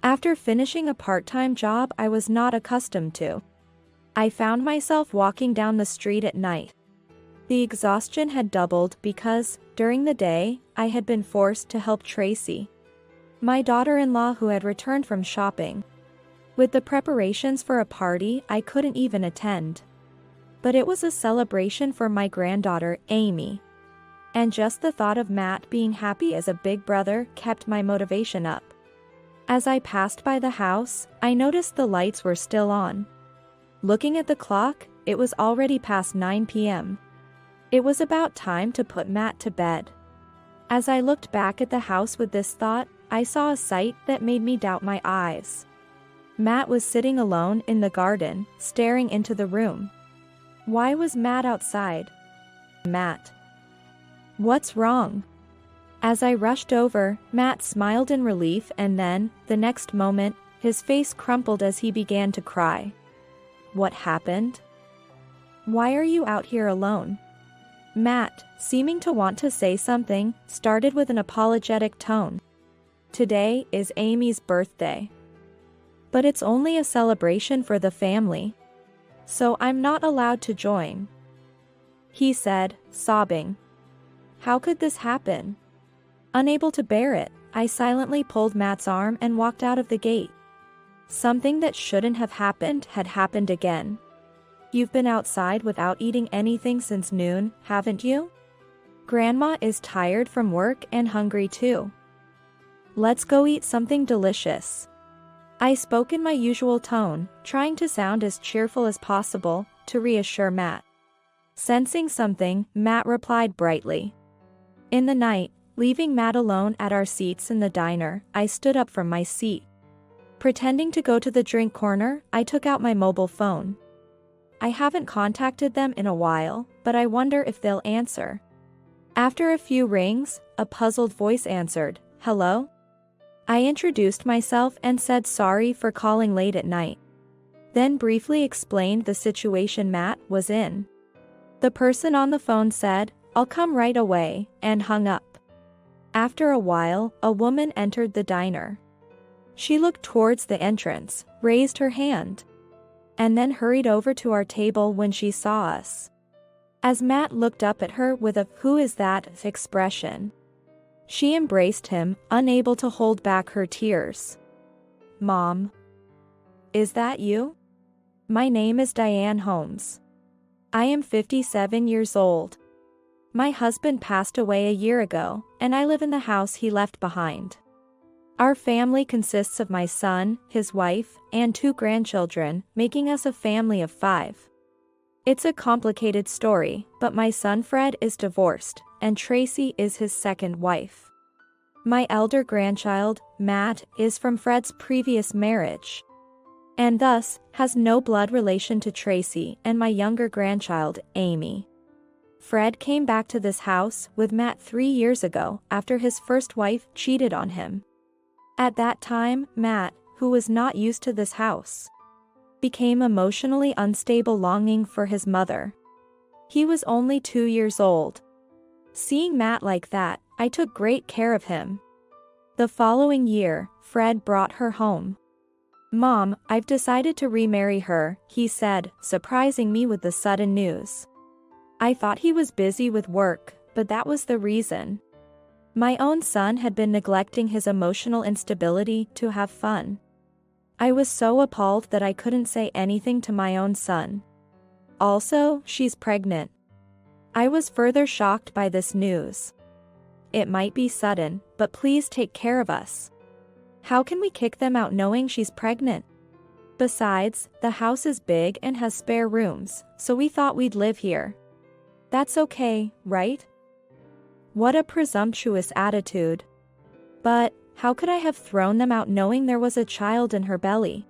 After finishing a part-time job I was not accustomed to, I found myself walking down the street at night. The exhaustion had doubled because, during the day, I had been forced to help Tracy, my daughter-in-law who had returned from shopping, with the preparations for a party I couldn't even attend. But it was a celebration for my granddaughter, Amy. And just the thought of Matt being happy as a big brother kept my motivation up. As I passed by the house, I noticed the lights were still on. Looking at the clock, it was already past 9 p.m. It was about time to put Matt to bed. As I looked back at the house with this thought, I saw a sight that made me doubt my eyes. Matt was sitting alone in the garden, staring into the room. Why was Matt outside? Matt. What's wrong? As I rushed over, Matt smiled in relief and then, the next moment, his face crumpled as he began to cry. What happened? Why are you out here alone? Matt, seeming to want to say something, started with an apologetic tone. Today is Amy's birthday. But it's only a celebration for the family, so I'm not allowed to join, he said, sobbing. How could this happen? Unable to bear it, I silently pulled Matt's arm and walked out of the gate. Something that shouldn't have happened had happened again. You've been outside without eating anything since noon, haven't you? Grandma is tired from work and hungry too. Let's go eat something delicious. I spoke in my usual tone, trying to sound as cheerful as possible, to reassure Matt. Sensing something, Matt replied brightly. In the night, leaving Matt alone at our seats in the diner, I stood up from my seat. Pretending to go to the drink corner, I took out my mobile phone. I haven't contacted them in a while, but I wonder if they'll answer. After a few rings, a puzzled voice answered, "Hello?" I introduced myself and said sorry for calling late at night. Then briefly explained the situation Matt was in. The person on the phone said, "I'll come right away," and hung up. After a while, a woman entered the diner. She looked towards the entrance, raised her hand, and then hurried over to our table when she saw us. As Matt looked up at her with a "who is that" expression, she embraced him, unable to hold back her tears. Mom. Is that you? My name is Diane Holmes. I am 57 years old. My husband passed away a year ago, and I live in the house he left behind. Our family consists of my son, his wife, and 2 grandchildren, making us a family of 5. It's a complicated story, but my son Fred is divorced, and Tracy is his second wife. My elder grandchild, Matt, is from Fred's previous marriage, and thus, has no blood relation to Tracy and my younger grandchild, Amy. Fred came back to this house with Matt 3 years ago after his first wife cheated on him. At that time, Matt, who was not used to this house, became emotionally unstable, longing for his mother. He was only 2 years old. Seeing Matt like that, I took great care of him. The following year, Fred brought her home. Mom, I've decided to remarry her, he said, surprising me with the sudden news. I thought he was busy with work, but that was the reason. My own son had been neglecting his emotional instability to have fun. I was so appalled that I couldn't say anything to my own son. Also, she's pregnant. I was further shocked by this news. It might be sudden, but please take care of us. How can we kick them out knowing she's pregnant? Besides, the house is big and has spare rooms, so we thought we'd live here. That's okay, right? What a presumptuous attitude. But, how could I have thrown them out knowing there was a child in her belly?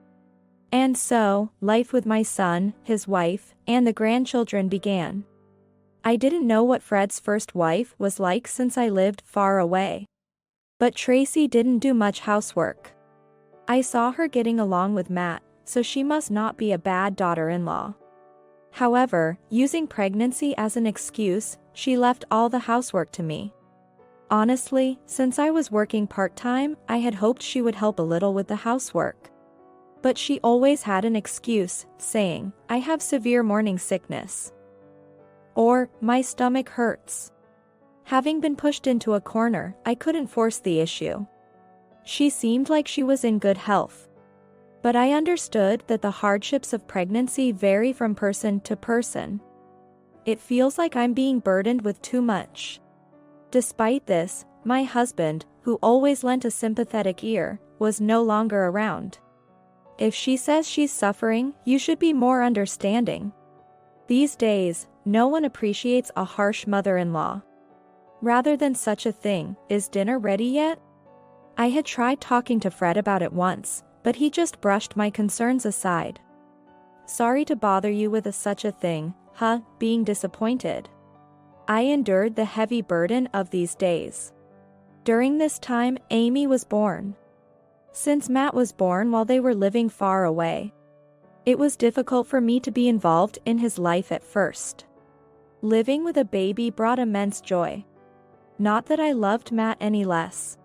And so, life with my son, his wife, and the grandchildren began. I didn't know what Fred's first wife was like since I lived far away. But Tracy didn't do much housework. I saw her getting along with Matt, so she must not be a bad daughter-in-law. However, using pregnancy as an excuse, she left all the housework to me. Honestly, since I was working part-time, I had hoped she would help a little with the housework. But she always had an excuse, saying, "I have severe morning sickness." Or, "My stomach hurts." Having been pushed into a corner, I couldn't force the issue. She seemed like she was in good health. But I understood that the hardships of pregnancy vary from person to person. It feels like I'm being burdened with too much. Despite this, my husband, who always lent a sympathetic ear, was no longer around. "If she says she's suffering, you should be more understanding." These days, no one appreciates a harsh mother-in-law. Rather than such a thing, "Is dinner ready yet?" I had tried talking to Fred about it once, but he just brushed my concerns aside. "Sorry to bother you with such a thing, being disappointed." I endured the heavy burden of these days. During this time, Amy was born. Since Matt was born while they were living far away, it was difficult for me to be involved in his life at first. Living with a baby brought immense joy. Not that I loved Matt any less.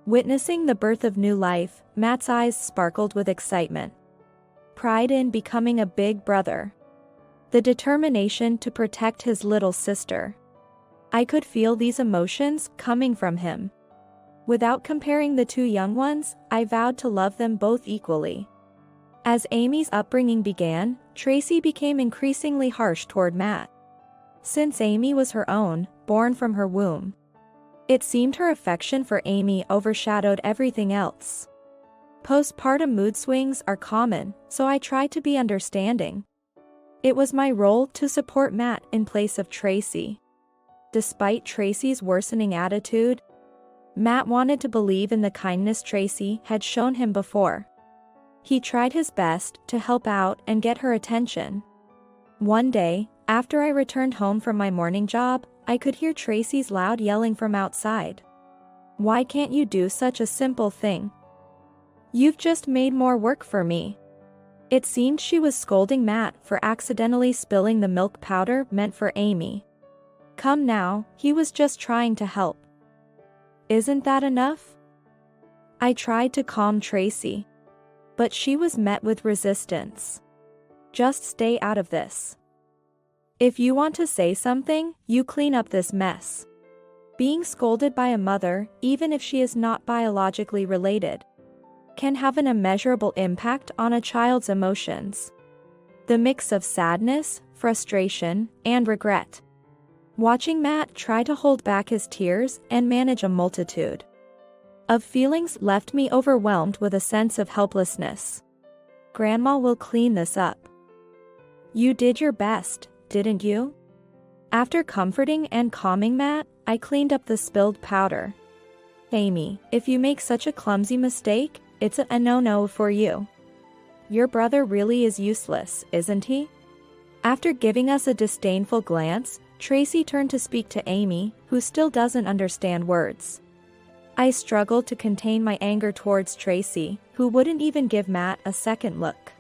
Witnessing the birth of new life, Matt's eyes sparkled with excitement. Pride in becoming a big brother. The determination to protect his little sister. I could feel these emotions coming from him. Without comparing the two young ones, I vowed to love them both equally. As Amy's upbringing began, Tracy became increasingly harsh toward Matt. Since Amy was her own, born from her womb, it seemed her affection for Amy overshadowed everything else. Postpartum mood swings are common, so I tried to be understanding. It was my role to support Matt in place of Tracy. Despite Tracy's worsening attitude, Matt wanted to believe in the kindness Tracy had shown him before. He tried his best to help out and get her attention. One day, after I returned home from my morning job, I could hear Tracy's loud yelling from outside. "Why can't you do such a simple thing? You've just made more work for me." It seemed she was scolding Matt for accidentally spilling the milk powder meant for Amy. "Come now, he was just trying to help. Isn't that enough?" I tried to calm Tracy, but she was met with resistance. "Just stay out of this. If you want to say something, you clean up this mess." Being scolded by a mother, even if she is not biologically related, can have an immeasurable impact on a child's emotions. The mix of sadness, frustration, and regret. Watching Matt try to hold back his tears and manage a multitude of feelings left me overwhelmed with a sense of helplessness. "Grandma will clean this up." "You did your best, didn't you?" After comforting and calming Matt, I cleaned up the spilled powder. "Amy, if you make such a clumsy mistake, it's a no-no for you. Your brother really is useless, isn't he?" After giving us a disdainful glance, Tracy turned to speak to Amy, who still doesn't understand words. I struggled to contain my anger towards Tracy, who wouldn't even give Matt a second look.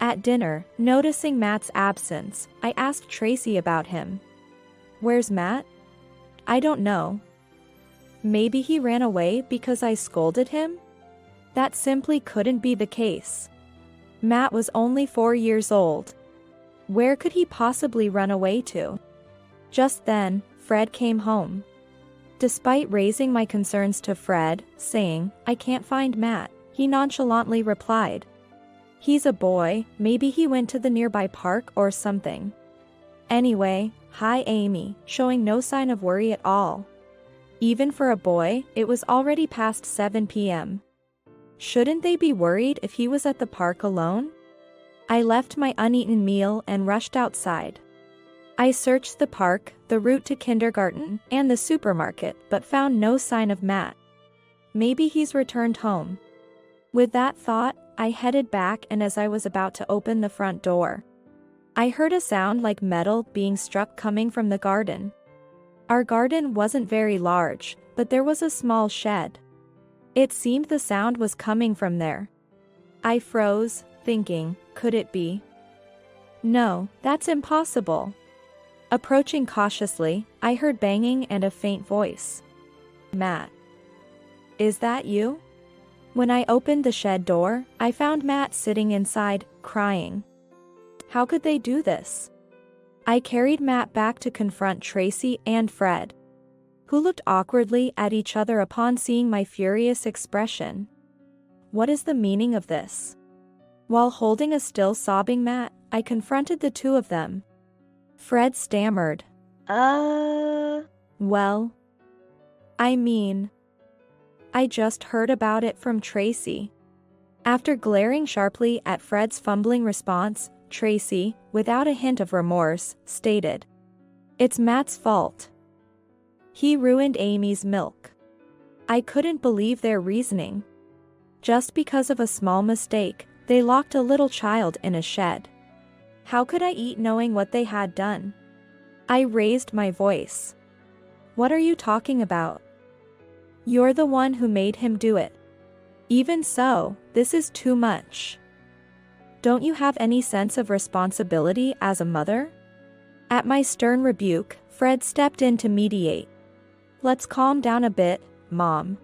At dinner, noticing Matt's absence, I asked Tracy about him. "Where's Matt?" "I don't know. Maybe he ran away because I scolded him?" That simply couldn't be the case. Matt was only 4 years old. Where could he possibly run away to? Just then, Fred came home. Despite raising my concerns to Fred, saying, "I can't find Matt," he nonchalantly replied, "He's a boy, maybe he went to the nearby park or something." Anyway, hi Amy, showing no sign of worry at all. Even for a boy, it was already past 7 p.m. Shouldn't they be worried if he was at the park alone? I left my uneaten meal and rushed outside. I searched the park, the route to kindergarten, and the supermarket, but found no sign of Matt. Maybe he's returned home. With that thought, I headed back, and as I was about to open the front door, I heard a sound like metal being struck coming from the garden. Our garden wasn't very large, but there was a small shed. It seemed the sound was coming from there. I froze, thinking, could it be? No, that's impossible. Approaching cautiously, I heard banging and a faint voice. Matt. Is that you? When I opened the shed door, I found Matt sitting inside, crying. How could they do this? I carried Matt back to confront Tracy and Fred, who looked awkwardly at each other upon seeing my furious expression. What is the meaning of this? While holding a still sobbing Matt, I confronted the two of them. Fred stammered. Well, I just heard about it from Tracy. After glaring sharply at Fred's fumbling response, Tracy, without a hint of remorse, stated, "It's Matt's fault. He ruined Amy's milk." I couldn't believe their reasoning. Just because of a small mistake, they locked a little child in a shed. How could I eat knowing what they had done? I raised my voice. What are you talking about? You're the one who made him do it. Even so, this is too much. Don't you have any sense of responsibility as a mother? At my stern rebuke, Fred stepped in to mediate. Let's calm down a bit, Mom.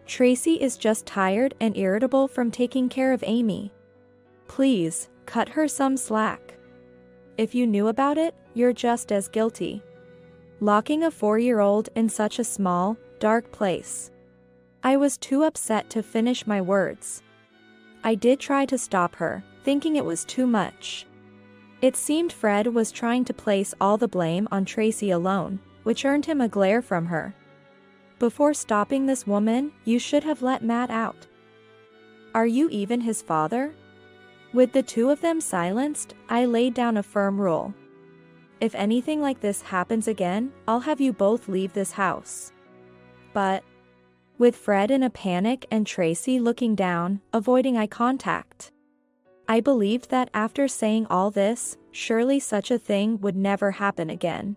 Tracy is just tired and irritable from taking care of Amy. Please, cut her some slack. If you knew about it, you're just as guilty. Locking a 4-year-old in such a small, dark place. I was too upset to finish my words. I did try to stop her, thinking it was too much. It seemed Fred was trying to place all the blame on Tracy alone, which earned him a glare from her. Before stopping this woman, you should have let Matt out. Are you even his father? With the two of them silenced, I laid down a firm rule. If anything like this happens again, I'll have you both leave this house. But, with Fred in a panic and Tracy looking down, avoiding eye contact, I believed that after saying all this, surely such a thing would never happen again.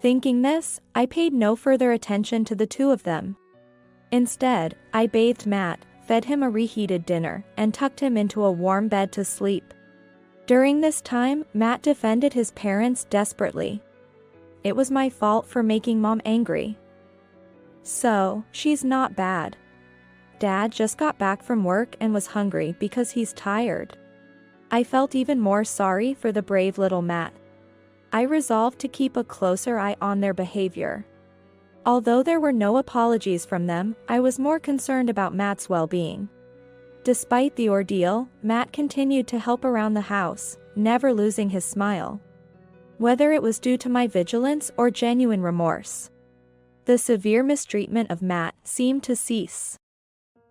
Thinking this, I paid no further attention to the two of them. Instead, I bathed Matt, fed him a reheated dinner, and tucked him into a warm bed to sleep. During this time, Matt defended his parents desperately. It was my fault for making Mom angry. So, she's not bad. Dad just got back from work and was hungry because he's tired. I felt even more sorry for the brave little Matt. I resolved to keep a closer eye on their behavior. Although there were no apologies from them, I was more concerned about Matt's well-being. Despite the ordeal, Matt continued to help around the house, never losing his smile. Whether it was due to my vigilance or genuine remorse, the severe mistreatment of Matt seemed to cease.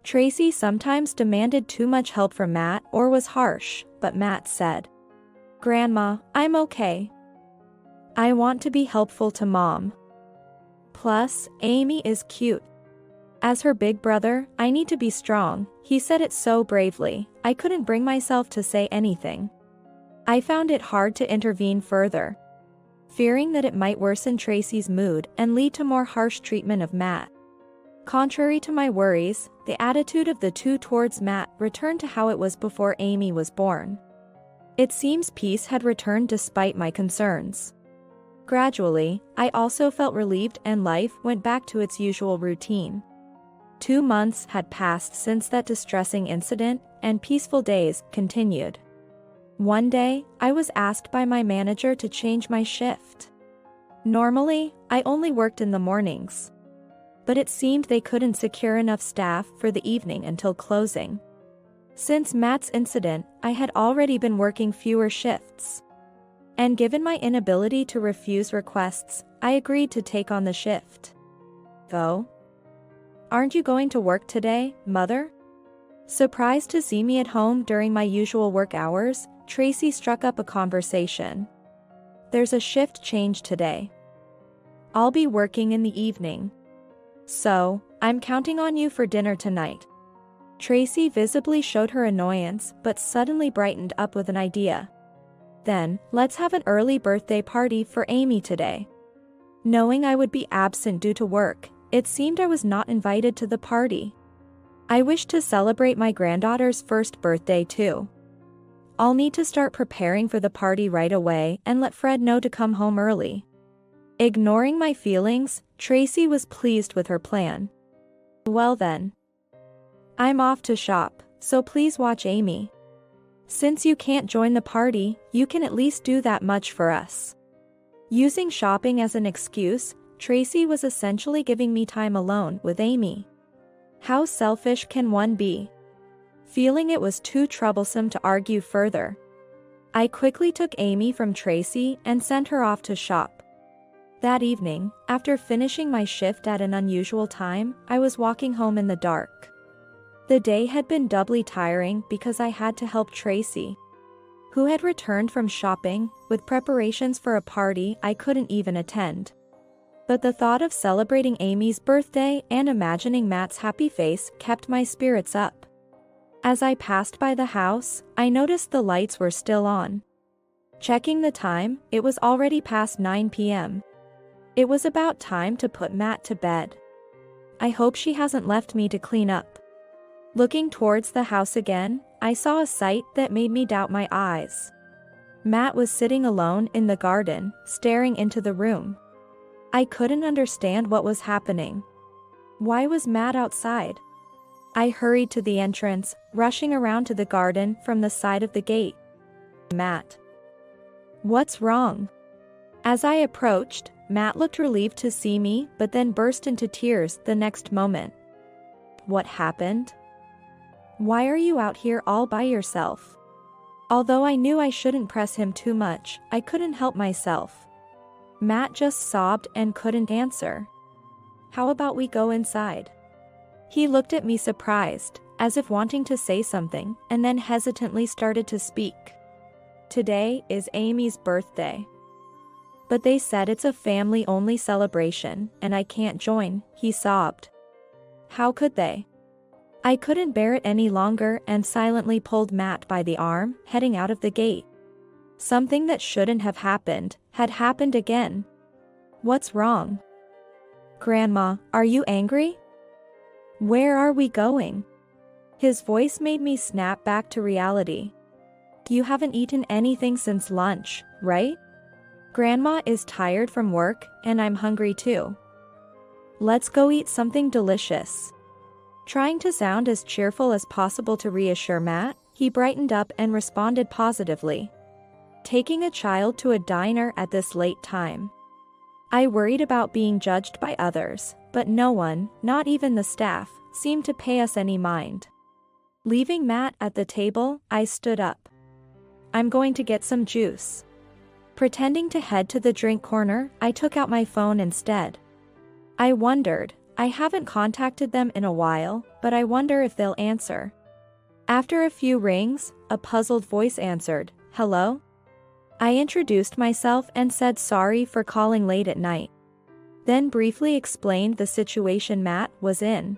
Tracy sometimes demanded too much help from Matt or was harsh, but Matt said, "Grandma, I'm okay. I want to be helpful to Mom. Plus, Amy is cute. As her big brother, I need to be strong." He said it so bravely, I couldn't bring myself to say anything. I found it hard to intervene further, fearing that it might worsen Tracy's mood and lead to more harsh treatment of Matt. Contrary to my worries, the attitude of the two towards Matt returned to how it was before Amy was born. It seems peace had returned despite my concerns. Gradually, I also felt relieved and life went back to its usual routine. 2 months had passed since that distressing incident, and peaceful days continued. One day, I was asked by my manager to change my shift. Normally, I only worked in the mornings, but it seemed they couldn't secure enough staff for the evening until closing. Since Matt's incident, I had already been working fewer shifts. And given my inability to refuse requests, I agreed to take on the shift. Go? Aren't you going to work today, Mother? Surprised to see me at home during my usual work hours, Tracy struck up a conversation. There's a shift change today. I'll be working in the evening. So, I'm counting on you for dinner tonight. Tracy visibly showed her annoyance but suddenly brightened up with an idea. Then, let's have an early birthday party for Amy today. Knowing I would be absent due to work, it seemed I was not invited to the party. I wished to celebrate my granddaughter's first birthday too. I'll need to start preparing for the party right away and let Fred know to come home early. Ignoring my feelings, Tracy was pleased with her plan. Well then. I'm off to shop, so please watch Amy. Since you can't join the party, you can at least do that much for us. Using shopping as an excuse, Tracy was essentially giving me time alone with Amy. How selfish can one be? Feeling it was too troublesome to argue further, I quickly took Amy from Tracy and sent her off to shop. That evening, after finishing my shift at an unusual time, I was walking home in the dark. The day had been doubly tiring because I had to help Tracy, who had returned from shopping, with preparations for a party I couldn't even attend. But the thought of celebrating Amy's birthday and imagining Matt's happy face kept my spirits up. As I passed by the house, I noticed the lights were still on. Checking the time, it was already past 9 p.m. It was about time to put Matt to bed. I hope she hasn't left me to clean up. Looking towards the house again, I saw a sight that made me doubt my eyes. Matt was sitting alone in the garden, staring into the room. I couldn't understand what was happening. Why was Matt outside? I hurried to the entrance, rushing around to the garden from the side of the gate. Matt. What's wrong? As I approached, Matt looked relieved to see me but then burst into tears the next moment. What happened? Why are you out here all by yourself? Although I knew I shouldn't press him too much, I couldn't help myself. Matt just sobbed and couldn't answer. How about we go inside? He looked at me surprised, as if wanting to say something, and then hesitantly started to speak. Today is Amy's birthday. But they said it's a family-only celebration, and I can't join, he sobbed. How could they? I couldn't bear it any longer and silently pulled Matt by the arm, heading out of the gate. Something that shouldn't have happened, had happened again. What's wrong? Grandma, are you angry? Where are we going? His voice made me snap back to reality. You haven't eaten anything since lunch, right? Grandma is tired from work, and I'm hungry too. Let's go eat something delicious. Trying to sound as cheerful as possible to reassure Matt, he brightened up and responded positively. Taking a child to a diner at this late time. I worried about being judged by others, but no one, not even the staff, seemed to pay us any mind. Leaving Matt at the table, I stood up. I'm going to get some juice. Pretending to head to the drink corner, I took out my phone instead. I wondered, I haven't contacted them in a while, but I wonder if they'll answer. After a few rings, a puzzled voice answered, "Hello?" I introduced myself and said sorry for calling late at night. Then briefly explained the situation Matt was in.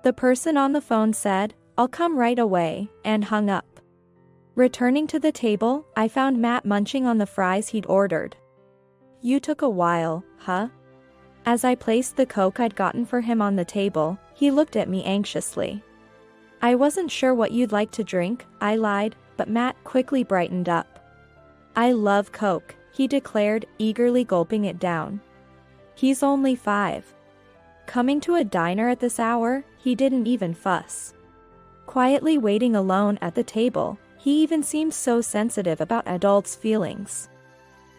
The person on the phone said, "I'll come right away," and hung up. Returning to the table, I found Matt munching on the fries he'd ordered. You took a while, huh? As I placed the Coke I'd gotten for him on the table, he looked at me anxiously. I wasn't sure what you'd like to drink, I lied, but Matt quickly brightened up. I love Coke, he declared, eagerly gulping it down. He's only 5. Coming to a diner at this hour, he didn't even fuss. Quietly waiting alone at the table, he even seemed so sensitive about adults' feelings.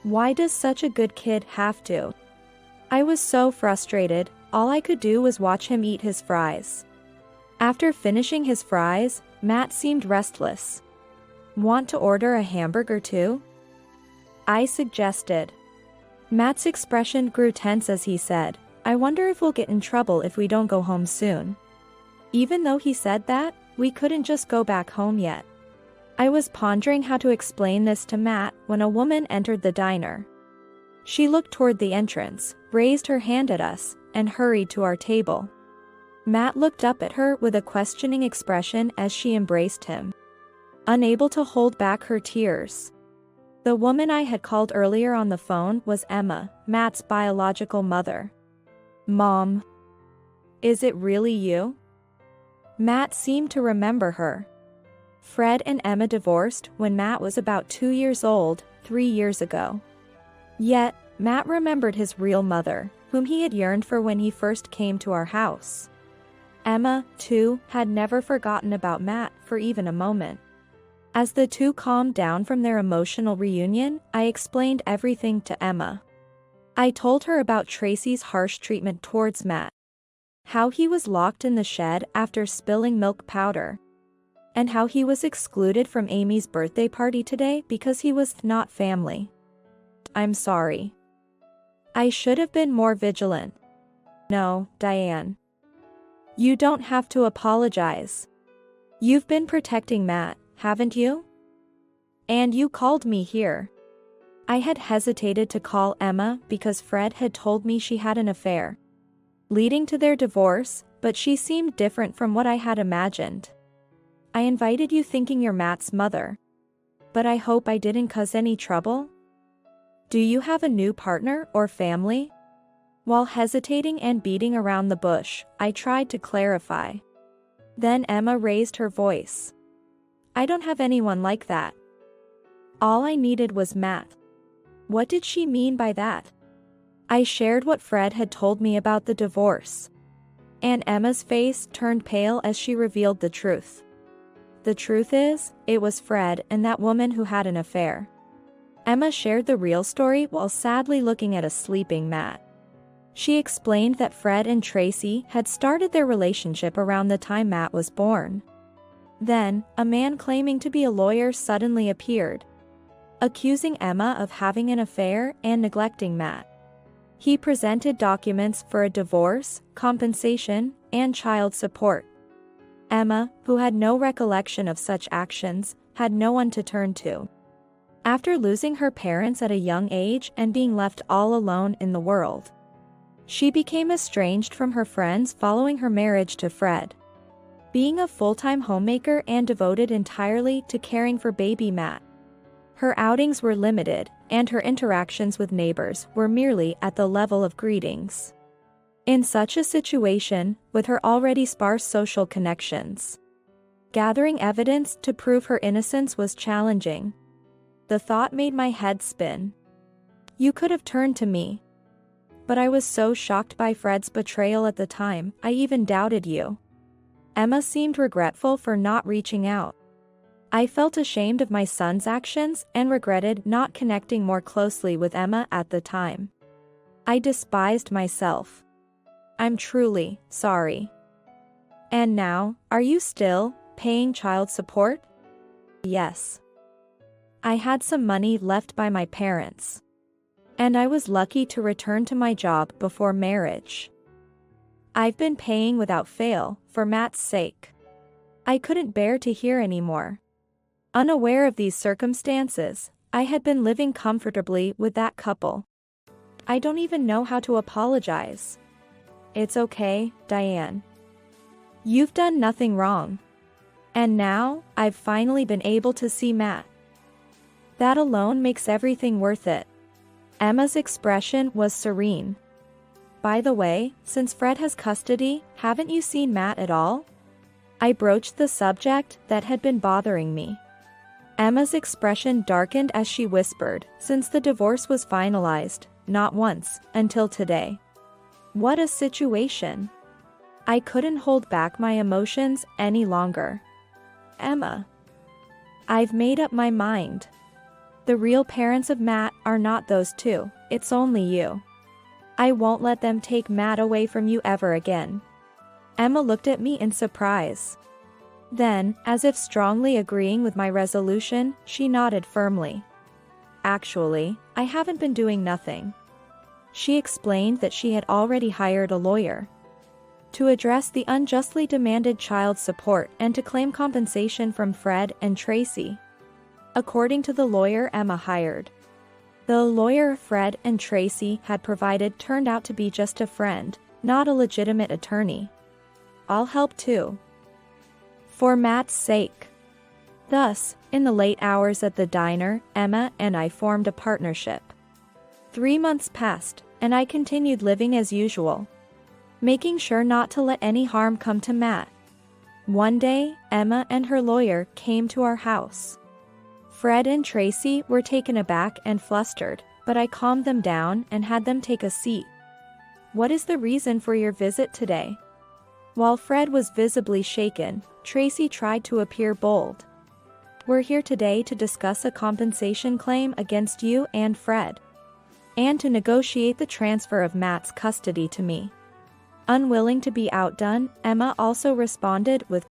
Why does such a good kid have to? I was so frustrated, all I could do was watch him eat his fries. After finishing his fries, Matt seemed restless. Want to order a hamburger too? I suggested. Matt's expression grew tense as he said, I wonder if we'll get in trouble if we don't go home soon. Even though he said that, we couldn't just go back home yet. I was pondering how to explain this to Matt when a woman entered the diner. She looked toward the entrance, raised her hand at us, and hurried to our table. Matt looked up at her with a questioning expression as she embraced him. Unable to hold back her tears. The woman I had called earlier on the phone was Emma, Matt's biological mother. Mom. Is it really you? Matt seemed to remember her. Fred and Emma divorced when Matt was about 2 years old, 3 years ago. Yet, Matt remembered his real mother, whom he had yearned for when he first came to our house. Emma, too, had never forgotten about Matt for even a moment. As the two calmed down from their emotional reunion, I explained everything to Emma. I told her about Tracy's harsh treatment towards Matt, how he was locked in the shed after spilling milk powder, and how he was excluded from Amy's birthday party today because he was not family. I'm sorry. I should have been more vigilant. No, Diane. You don't have to apologize. You've been protecting Matt, haven't you? And you called me here. I had hesitated to call Emma because Fred had told me she had an affair, leading to their divorce, but she seemed different from what I had imagined. I invited you thinking you're Matt's mother. But I hope I didn't cause any trouble? Do you have a new partner or family? While hesitating and beating around the bush, I tried to clarify. Then Emma raised her voice. I don't have anyone like that. All I needed was Matt. What did she mean by that? I shared what Fred had told me about the divorce. And Emma's face turned pale as she revealed the truth. The truth is, it was Fred and that woman who had an affair. Emma shared the real story while sadly looking at a sleeping Matt. She explained that Fred and Tracy had started their relationship around the time Matt was born. Then, a man claiming to be a lawyer suddenly appeared, accusing Emma of having an affair and neglecting Matt. He presented documents for a divorce, compensation, and child support. Emma, who had no recollection of such actions, had no one to turn to. After losing her parents at a young age and being left all alone in the world, she became estranged from her friends following her marriage to Fred. Being a full-time homemaker and devoted entirely to caring for baby Matt, her outings were limited, and her interactions with neighbors were merely at the level of greetings. In such a situation, with her already sparse social connections, gathering evidence to prove her innocence was challenging. The thought made my head spin. You could have turned to me. But I was so shocked by Fred's betrayal at the time, I even doubted you. Emma seemed regretful for not reaching out. I felt ashamed of my son's actions and regretted not connecting more closely with Emma at the time. I despised myself. I'm truly sorry. And now, are you still paying child support? Yes. I had some money left by my parents. And I was lucky to return to my job before marriage. I've been paying without fail, for Matt's sake. I couldn't bear to hear anymore. Unaware of these circumstances, I had been living comfortably with that couple. I don't even know how to apologize. It's okay, Diane. You've done nothing wrong. And now, I've finally been able to see Matt. That alone makes everything worth it. Emma's expression was serene. By the way, since Fred has custody, haven't you seen Matt at all? I broached the subject that had been bothering me. Emma's expression darkened as she whispered, since the divorce was finalized, not once, until today. What a situation. I couldn't hold back my emotions any longer. Emma. I've made up my mind. The real parents of Matt are not those two, it's only you. I won't let them take Matt away from you ever again. Emma looked at me in surprise. Then, as if strongly agreeing with my resolution, she nodded firmly. Actually, I haven't been doing nothing. She explained that she had already hired a lawyer to address the unjustly demanded child support and to claim compensation from Fred and Tracy. According to the lawyer Emma hired, the lawyer Fred and Tracy had provided turned out to be just a friend, not a legitimate attorney. I'll help too. For Matt's sake. Thus, in the late hours at the diner, Emma and I formed a partnership. 3 months passed, and I continued living as usual, making sure not to let any harm come to Matt. One day, Emma and her lawyer came to our house. Fred and Tracy were taken aback and flustered, but I calmed them down and had them take a seat. "What is the reason for your visit today?" While Fred was visibly shaken, Tracy tried to appear bold. "We're here today to discuss a compensation claim against you and Fred, and to negotiate the transfer of Matt's custody to me." Unwilling to be outdone, Emma also responded with,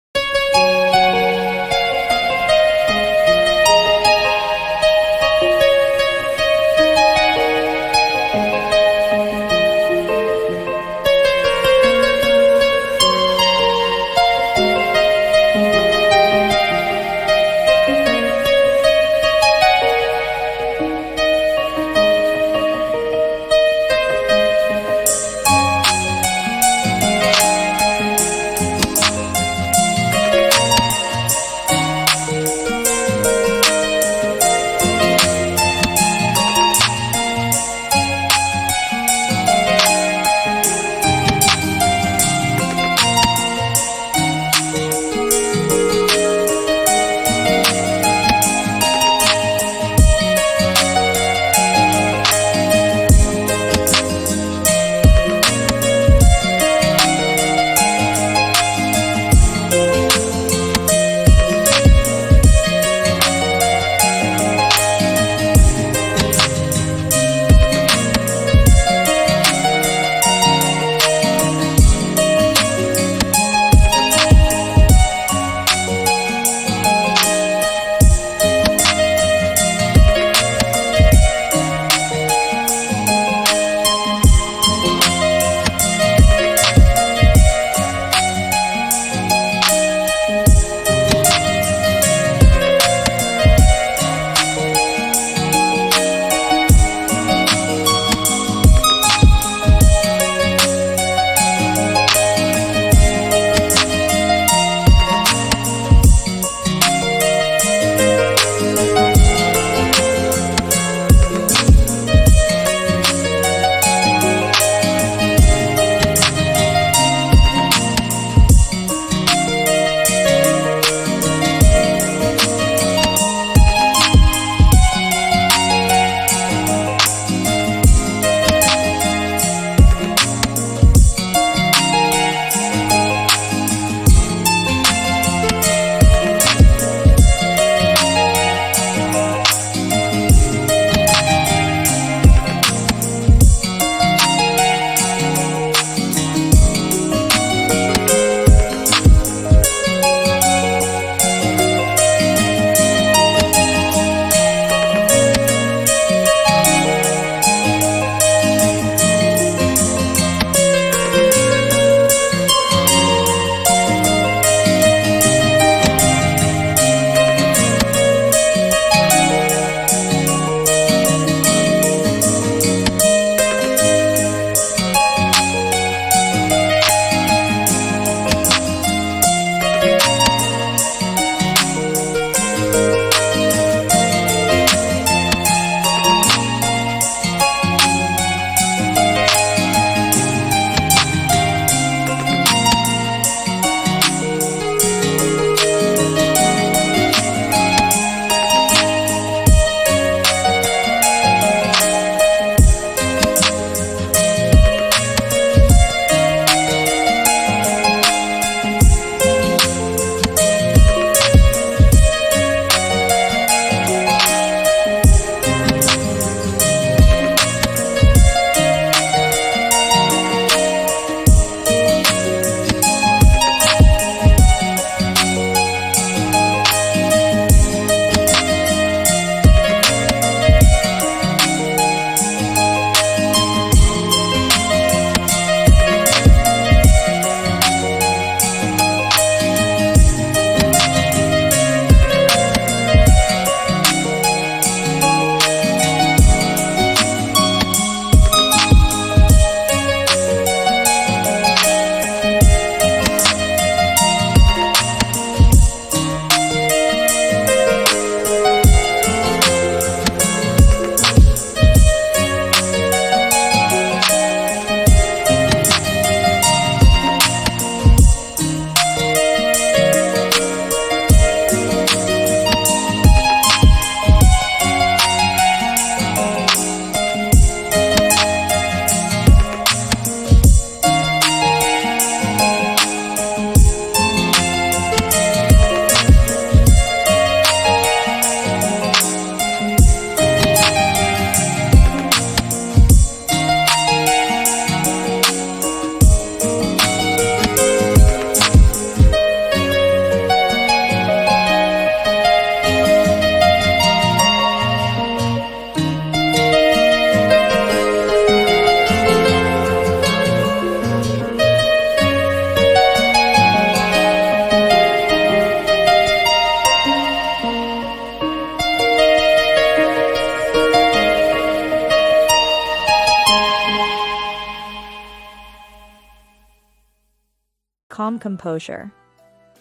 composure.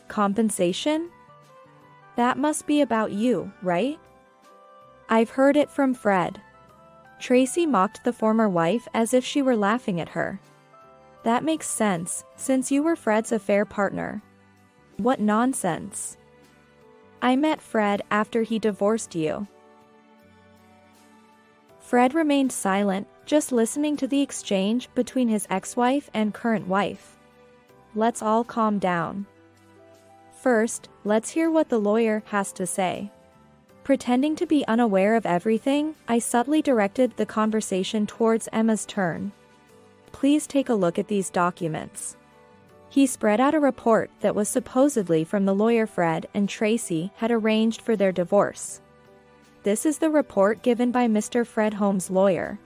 Compensation? That must be about you, right? I've heard it from Fred. Tracy mocked the former wife as if she were laughing at her. That makes sense, since you were Fred's affair partner. What nonsense. I met Fred after he divorced you. Fred remained silent, just listening to the exchange between his ex-wife and current wife. Let's all calm down. First, let's hear what the lawyer has to say. Pretending to be unaware of everything, I subtly directed the conversation towards Emma's turn. Please take a look at these documents. He spread out a report that was supposedly from the lawyer Fred and Tracy had arranged for their divorce. This is the report given by Mr. Fred Holmes' lawyer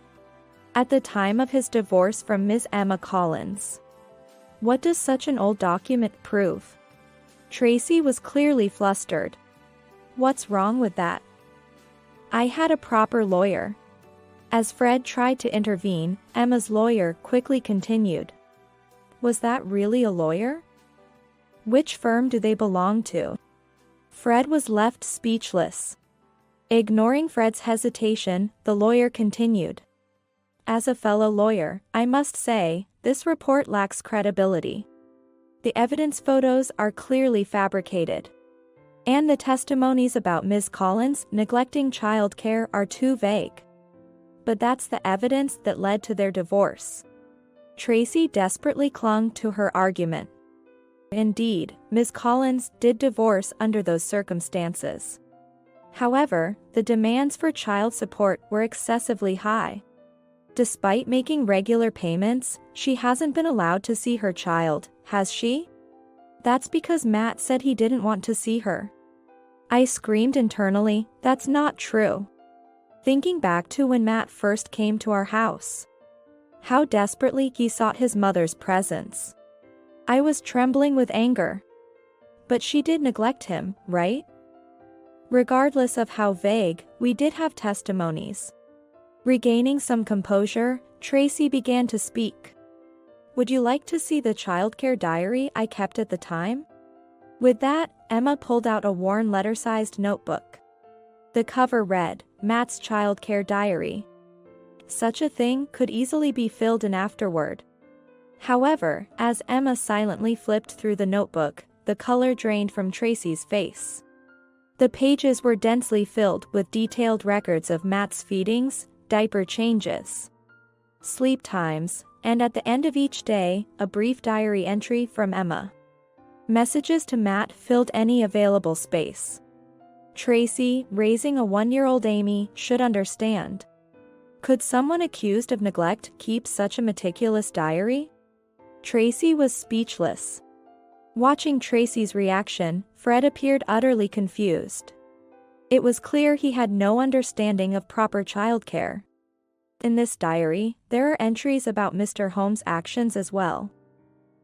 at the time of his divorce from Ms. Emma Collins. What does such an old document prove? Tracy was clearly flustered. What's wrong with that? I had a proper lawyer. As Fred tried to intervene, Emma's lawyer quickly continued. Was that really a lawyer? Which firm do they belong to? Fred was left speechless. Ignoring Fred's hesitation, the lawyer continued. As a fellow lawyer, I must say, this report lacks credibility. The evidence photos are clearly fabricated. And the testimonies about Ms. Collins neglecting child care are too vague. But that's the evidence that led to their divorce. Tracy desperately clung to her argument. Indeed, Ms. Collins did divorce under those circumstances. However, the demands for child support were excessively high. Despite making regular payments, she hasn't been allowed to see her child, has she? That's because Matt said he didn't want to see her. I screamed internally, that's not true. Thinking back to when Matt first came to our house. How desperately he sought his mother's presence. I was trembling with anger. But she did neglect him, right? Regardless of how vague, we did have testimonies. Regaining some composure, Tracy began to speak. Would you like to see the childcare diary I kept at the time? With that, Emma pulled out a worn letter-sized notebook. The cover read, Matt's childcare diary. Such a thing could easily be filled in afterward. However, as Emma silently flipped through the notebook, the color drained from Tracy's face. The pages were densely filled with detailed records of Matt's feedings, diaper changes, sleep times, and at the end of each day, a brief diary entry from Emma. Messages to Matt filled any available space. Tracy, raising a 1-year-old Amy, should understand. Could someone accused of neglect keep such a meticulous diary? Tracy was speechless. Watching Tracy's reaction, Fred appeared utterly confused. It was clear he had no understanding of proper childcare. In this diary, there are entries about Mr. Holmes' actions as well.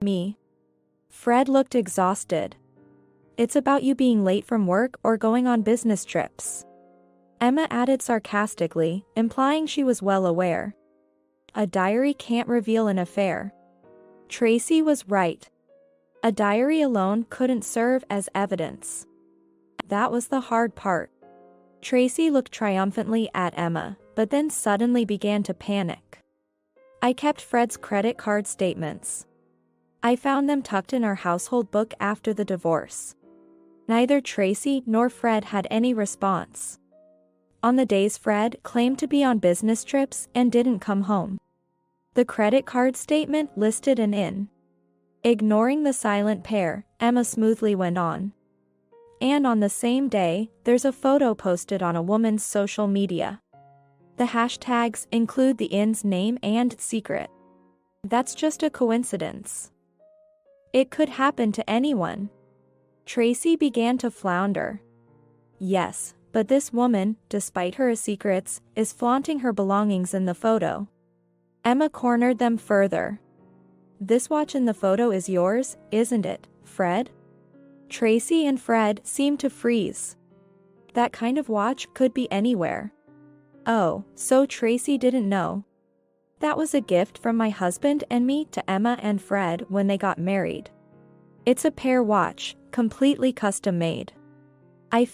Me. Fred looked exhausted. It's about you being late from work or going on business trips. Emma added sarcastically, implying she was well aware. A diary can't reveal an affair. Tracy was right. A diary alone couldn't serve as evidence. That was the hard part. Tracy looked triumphantly at Emma, but then suddenly began to panic. I kept Fred's credit card statements. I found them tucked in our household book after the divorce. Neither Tracy nor Fred had any response. On the days Fred claimed to be on business trips and didn't come home, the credit card statement listed an in. Ignoring the silent pair, Emma smoothly went on. And on the same day, there's a photo posted on a woman's social media. The hashtags include the inn's name and secret. That's just a coincidence. It could happen to anyone. Tracy began to flounder. Yes, but this woman, despite her secrets, is flaunting her belongings in the photo. Emma cornered them further. This watch in the photo is yours, isn't it, Fred? Tracy and Fred seemed to freeze. That kind of watch could be anywhere. Oh, so Tracy didn't know. That was a gift from my husband and me to Emma and Fred when they got married. It's a pair watch, completely custom made. I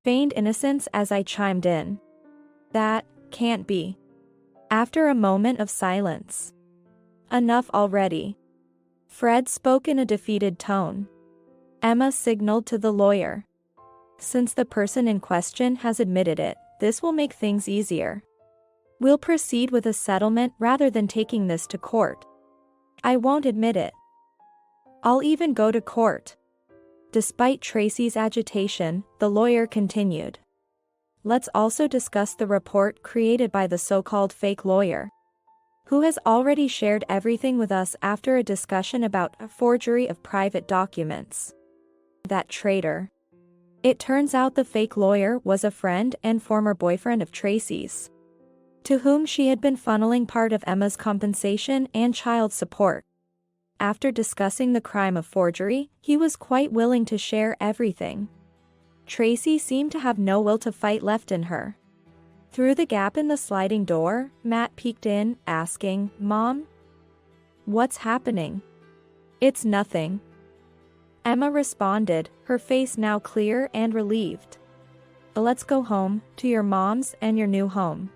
feigned innocence as I chimed in. That can't be. After a moment of silence. Enough already. Fred spoke in a defeated tone. Emma signaled to the lawyer. Since the person in question has admitted it, this will make things easier. We'll proceed with a settlement rather than taking this to court. I won't admit it. I'll even go to court. Despite Tracy's agitation, the lawyer continued. Let's also discuss the report created by the so-called fake lawyer, who has already shared everything with us after a discussion about a forgery of private documents. That traitor. It turns out the fake lawyer was a friend and former boyfriend of Tracy's, to whom she had been funneling part of Emma's compensation and child support. After discussing the crime of forgery, he was quite willing to share everything. Tracy seemed to have no will to fight left in her. Through the gap in the sliding door, Matt peeked in, asking, "Mom? What's happening?" "It's nothing," Emma responded, her face now clear and relieved. "Let's go home, to your mom's and your new home."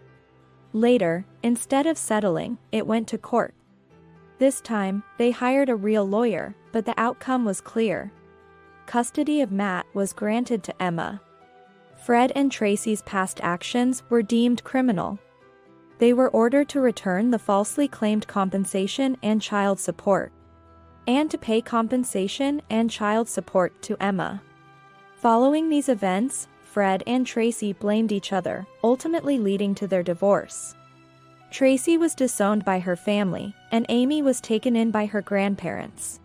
Later, instead of settling, it went to court. This time, they hired a real lawyer, but the outcome was clear. Custody of Matt was granted to Emma. Fred and Tracy's past actions were deemed criminal. They were ordered to return the falsely claimed compensation and child support, and to pay compensation and child support to Emma. Following these events, Fred and Tracy blamed each other, ultimately leading to their divorce. Tracy was disowned by her family, and Amy was taken in by her grandparents.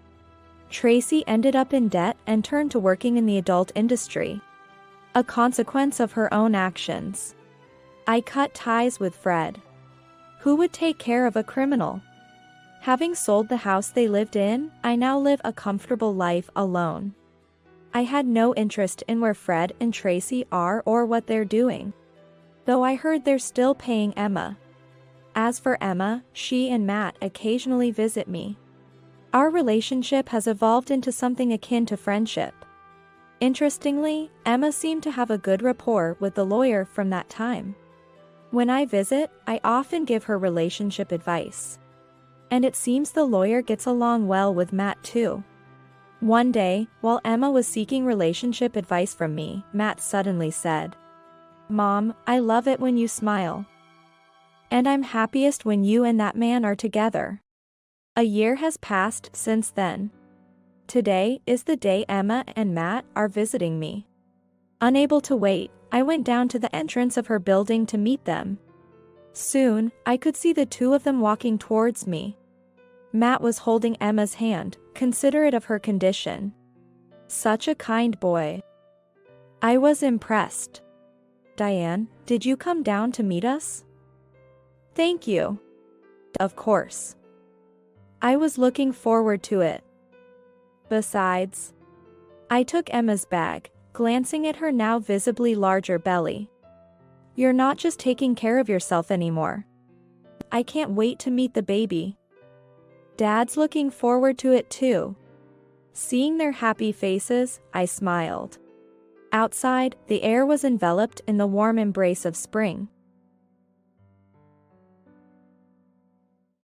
Tracy ended up in debt and turned to working in the adult industry, a consequence of her own actions. I cut ties with Fred. Who would take care of a criminal? Having sold the house they lived in, I now live a comfortable life alone. I had no interest in where Fred and Tracy are or what they're doing, though I heard they're still paying Emma. As for Emma, she and Matt occasionally visit me. Our relationship has evolved into something akin to friendship. Interestingly, Emma seemed to have a good rapport with the lawyer from that time. When I visit, I often give her relationship advice. And it seems the lawyer gets along well with Matt too. One day, while Emma was seeking relationship advice from me, Matt suddenly said, "Mom, I love it when you smile. And I'm happiest when you and that man are together." A year has passed since then. Today is the day Emma and Matt are visiting me. Unable to wait, I went down to the entrance of her building to meet them. Soon, I could see the two of them walking towards me. Matt was holding Emma's hand, considerate of her condition. Such a kind boy. I was impressed. Diane, did you come down to meet us? Thank you. Of course. I was looking forward to it. Besides, I took Emma's bag, glancing at her now visibly larger belly. You're not just taking care of yourself anymore. I can't wait to meet the baby. Dad's looking forward to it too. Seeing their happy faces, I smiled. Outside, the air was enveloped in the warm embrace of spring.